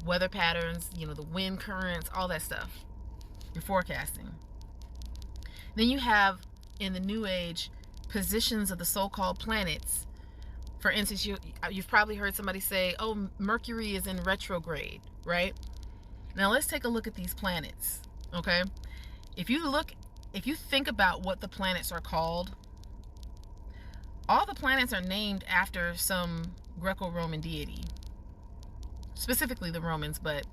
Weather patterns, the wind currents, all that stuff. You're forecasting. Then you have, in the New Age, positions of the so-called planets. For instance, you've probably heard somebody say, oh, Mercury is in retrograde, right? Now let's take a look at these planets, okay? If you think about what the planets are called, all the planets are named after some Greco-Roman deity. Specifically the Romans, but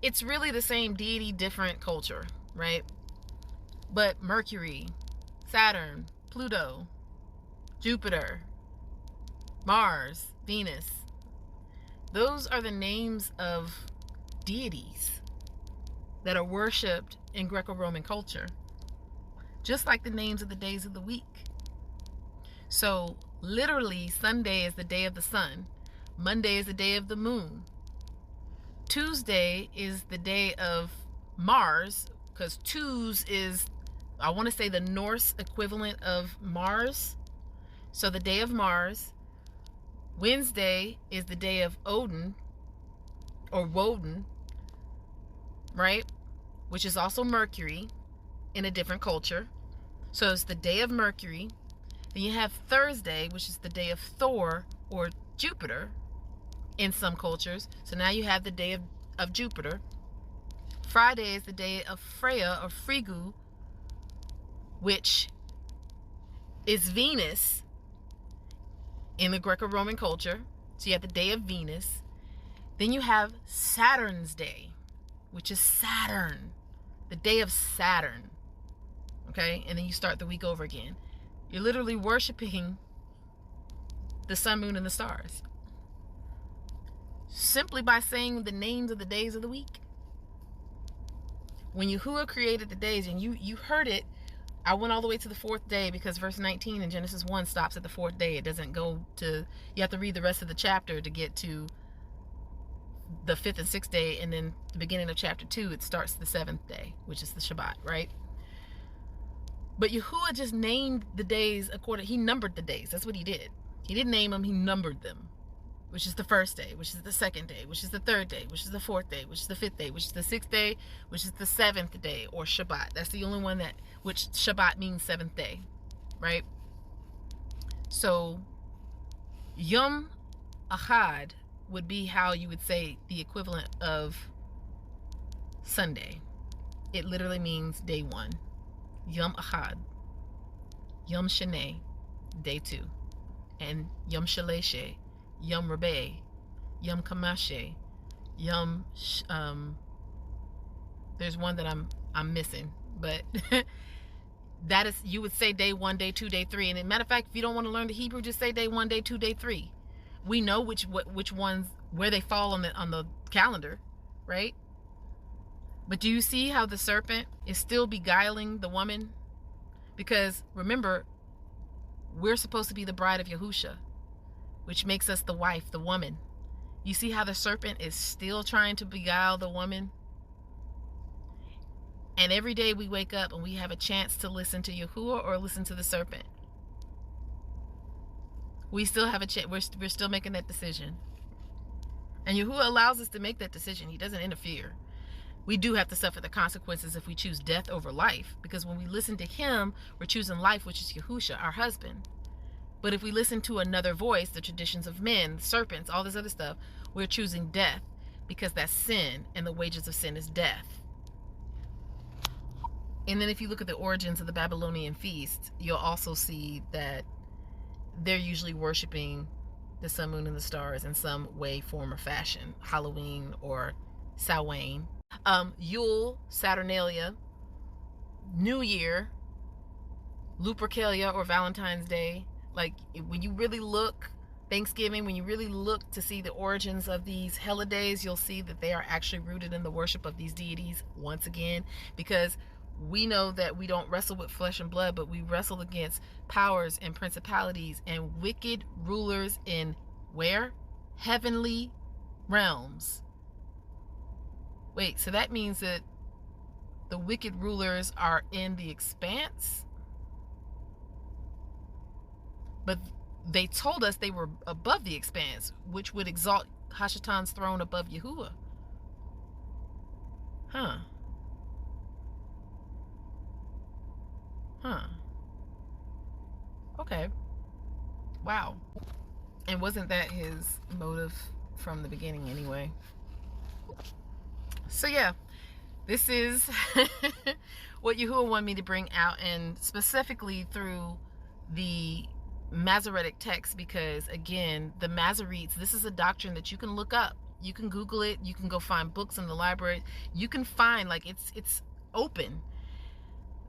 it's really the same deity, different culture, right? But Mercury, Saturn, Pluto, Jupiter, Mars, Venus, those are the names of deities that are worshipped in Greco-Roman culture, just like the names of the days of the week. So literally, Sunday is the day of the sun. Monday is the day of the moon. Tuesday is the day of Mars, because Tues is, I want to say, the Norse equivalent of Mars. So the day of Mars. Wednesday is the day of Odin, or Woden, right? Which is also Mercury in a different culture. So it's the day of Mercury. Then you have Thursday, which is the day of Thor or Jupiter in some cultures. So now you have the day of Jupiter. Friday is the day of Freya or Frigu, which is Venus in the Greco-Roman culture. So you have the day of Venus. Then you have Saturn's day. which is Saturn, the day of Saturn. Okay, and then you start the week over again. You're literally worshiping the sun, moon, and the stars simply by saying the names of the days of the week. When Yahuah created the days, and you heard it, I went all the way to the fourth day because verse 19 in Genesis 1 stops at the fourth day. It doesn't go to, you have to read the rest of the chapter to get to the fifth and sixth day, and then the beginning of chapter 2, it starts the seventh day, which is the Shabbat, right? But Yahuah just named the days he numbered the days. That's what he did. He didn't name them, he numbered them. Which is the first day, which is the second day, which is the third day, which is the fourth day, which is the fifth day, which is the sixth day, which is the seventh day, or Shabbat. That's the only one which Shabbat means seventh day, right? So, Yom Ahad would be how you would say the equivalent of Sunday. It literally means day one. Yom Ahad. Yom Shanei, day 2. And Yom Shaleshe, Yom Rabbe, Yom Kamashe, Yom there's one that I'm missing, but that is, you would say day 1, day 2, day 3. And as a matter of fact, if you don't want to learn the Hebrew, just say day 1, day 2, day 3. We know which ones, where they fall on the calendar, right? But do you see how the serpent is still beguiling the woman? Because remember, we're supposed to be the bride of Yahusha, which makes us the wife, the woman. You see how the serpent is still trying to beguile the woman? And every day we wake up and we have a chance to listen to Yahuah or listen to the serpent. We still have a chance. We're still making that decision. And Yahuah allows us to make that decision. He doesn't interfere. We do have to suffer the consequences if we choose death over life. Because when we listen to him, we're choosing life, which is Yahusha, our husband. But if we listen to another voice, the traditions of men, serpents, all this other stuff, we're choosing death because that's sin, and the wages of sin is death. And then if you look at the origins of the Babylonian feasts, you'll also see that they're usually worshiping the sun, moon, and the stars in some way, form, or fashion. Halloween or Samhain. Yule, Saturnalia, New Year, Lupercalia or Valentine's Day. Like, when you really look, Thanksgiving, when you really look to see the origins of these holidays, you'll see that they are actually rooted in the worship of these deities once again, because we know that we don't wrestle with flesh and blood, but we wrestle against powers and principalities and wicked rulers in where? Heavenly realms. Wait, so that means that the wicked rulers are in the expanse? But they told us they were above the expanse, which would exalt Hashatan's throne above Yahuah. Huh. Okay. Wow. And wasn't that his motive from the beginning anyway? So yeah, this is what Yahuah wanted me to bring out, and specifically through the Masoretic text, because again, the Masoretes, this is a doctrine that you can look up. You can Google it. You can go find books in the library. You can find, like, it's open.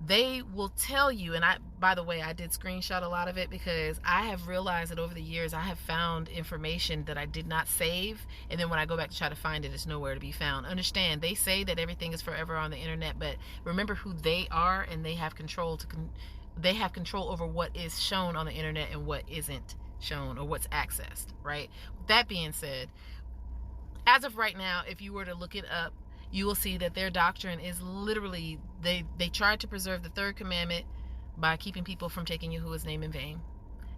They will tell you, and by the way, I did screenshot a lot of it because I have realized that over the years I have found information that I did not save, and then when I go back to try to find it, it's nowhere to be found. Understand, they say that everything is forever on the internet, but remember who they are, and they have control they have control over what is shown on the internet and what isn't shown, or what's accessed, right? With that being said, as of right now, if you were to look it up, you will see that their doctrine is literally, they tried to preserve the third commandment by keeping people from taking Yahuwah's name in vain.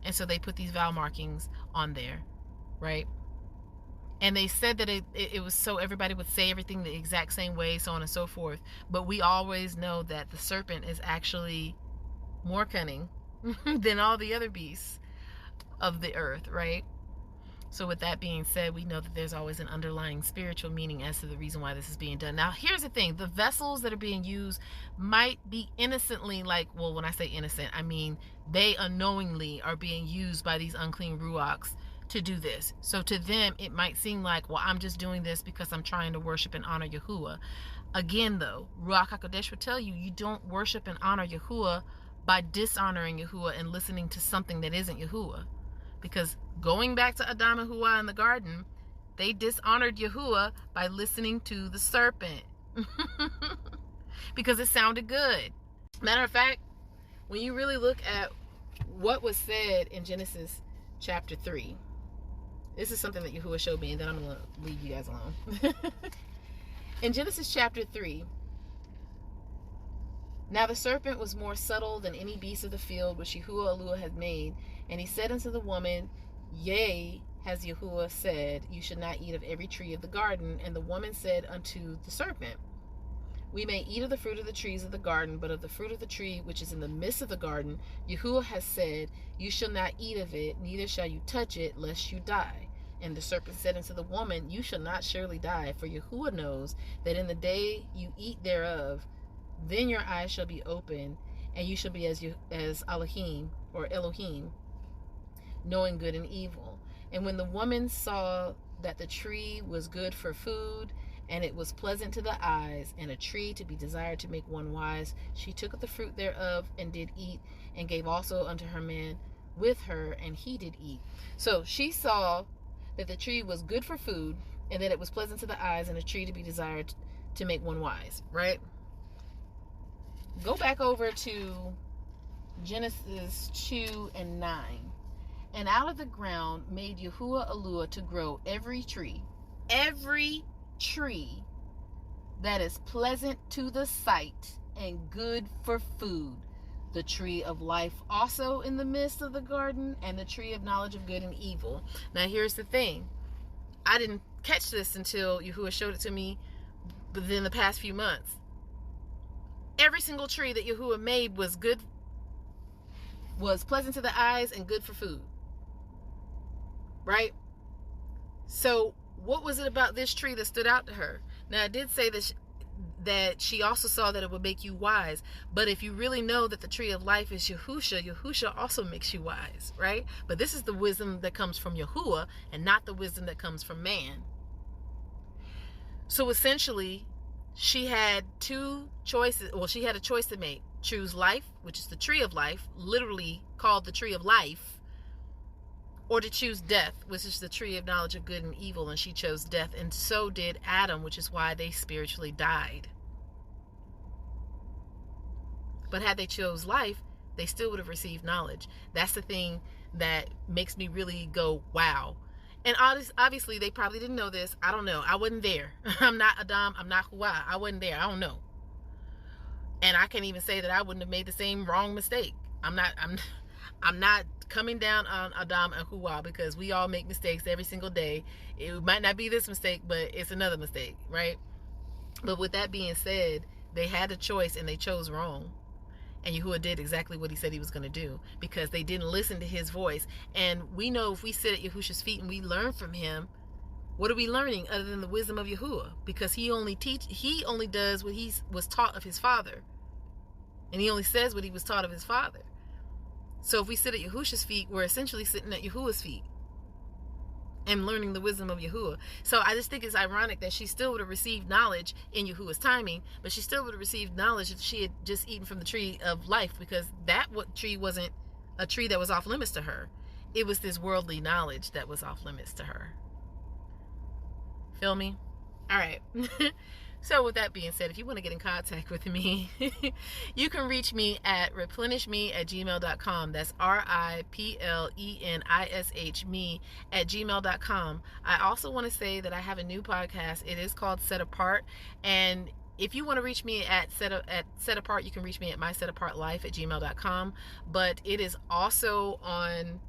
And so they put these vow markings on there, right? And they said that it was so everybody would say everything the exact same way, so on and so forth. But we always know that the serpent is actually more cunning than all the other beasts of the earth, right? So with that being said, we know that there's always an underlying spiritual meaning as to the reason why this is being done. Now, here's the thing. The vessels that are being used might be innocently, like, well, when I say innocent, I mean they unknowingly are being used by these unclean ruachs to do this. So to them, it might seem like, well, I'm just doing this because I'm trying to worship and honor Yahuah. Again, though, Ruach HaKodesh will tell you, you don't worship and honor Yahuah by dishonoring Yahuah and listening to something that isn't Yahuah. Because going back to Adam and Hawa in the garden, they dishonored Yahuah by listening to the serpent. Because it sounded good. Matter of fact, when you really look at what was said in Genesis chapter 3, this is something that Yahuah showed me, and then I'm going to leave you guys alone. In Genesis chapter 3, now the serpent was more subtle than any beast of the field which Yahuah Elohim had made. And he said unto the woman, Yea, has Yahuah said, you should not eat of every tree of the garden. And the woman said unto the serpent, we may eat of the fruit of the trees of the garden, but of the fruit of the tree which is in the midst of the garden, Yahuah has said, you shall not eat of it, neither shall you touch it, lest you die. And the serpent said unto the woman, you shall not surely die, for Yahuah knows that in the day you eat thereof, then your eyes shall be open, and you shall be as Elohim, or Elohim, knowing good and evil. And when the woman saw that the tree was good for food, and it was pleasant to the eyes, and a tree to be desired to make one wise, she took of the fruit thereof, and did eat, and gave also unto her man with her, and he did eat. So she saw that the tree was good for food, and that it was pleasant to the eyes, and a tree to be desired to make one wise, right? Go back over to Genesis 2 and 9. And out of the ground made Yahuah Elohim to grow every tree that is pleasant to the sight and good for food. The tree of life also in the midst of the garden, and the tree of knowledge of good and evil. Now here's the thing. I didn't catch this until Yahuah showed it to me within the past few months. Every single tree that Yahuah made was good, was pleasant to the eyes and good for food. Right? So what was it about this tree that stood out to her? Now, I did say that she also saw that it would make you wise. But if you really know that the tree of life is Yahusha also makes you wise, right? But this is the wisdom that comes from Yahuah and not the wisdom that comes from man. So essentially, she had two choices. Well, she had a choice to make. Choose life, which is the tree of life, literally called the tree of life, or to choose death, which is the tree of knowledge of good and evil, and she chose death, and so did Adam, which is why they spiritually died. But had they chose life, they still would have received knowledge. That's the thing that makes me really go, wow. And obviously, they probably didn't know this. I don't know. I wasn't there. I'm not Adam. I'm not Hawa. I wasn't there. I don't know. And I can't even say that I wouldn't have made the same wrong mistake. I'm not coming down on Adam and Hawa, because we all make mistakes every single day. It might not be this mistake, but it's another mistake, right? But with that being said, they had a choice and they chose wrong. And Yahuah did exactly what he said he was going to do, because they didn't listen to his voice. And we know if we sit at Yahusha's feet and we learn from him, what are we learning other than the wisdom of Yahuah? Because he only does what he was taught of his father. And he only says what he was taught of his father. So if we sit at Yahusha's feet, we're essentially sitting at Yahuah's feet and learning the wisdom of Yahuah. So I just think it's ironic that she still would have received knowledge in Yahuah's timing, but she still would have received knowledge if she had just eaten from the tree of life, because tree wasn't a tree that was off limits to her. It was this worldly knowledge that was off limits to her. Feel me? All right. So with that being said, if you want to get in contact with me, you can reach me at replenishme@gmail.com. That's RIPLENISH me@gmail.com. I also want to say that I have a new podcast. It is called Set Apart. And if you want to reach me at Set Apart, you can reach me at mysetapartlife@gmail.com. But it is also on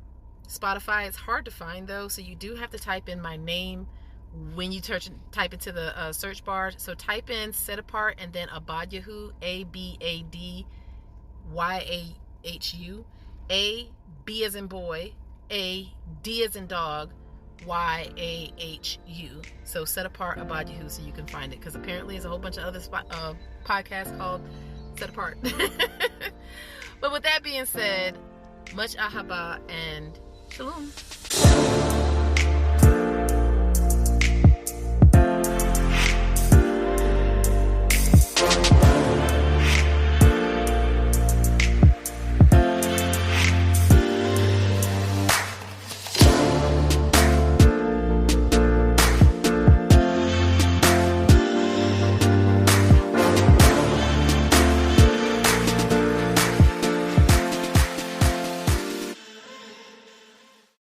Spotify. It's hard to find though, so you do have to type in my name when you type into the search bar. So type in Set Apart and then Abadyahu, ABADYAHU, A, B as in boy, A, D as in dog, YAHU. So Set Apart, Abadyahu, so you can find it, because apparently there's a whole bunch of other podcasts called Set Apart. But with that being said, much ahaba and shalom.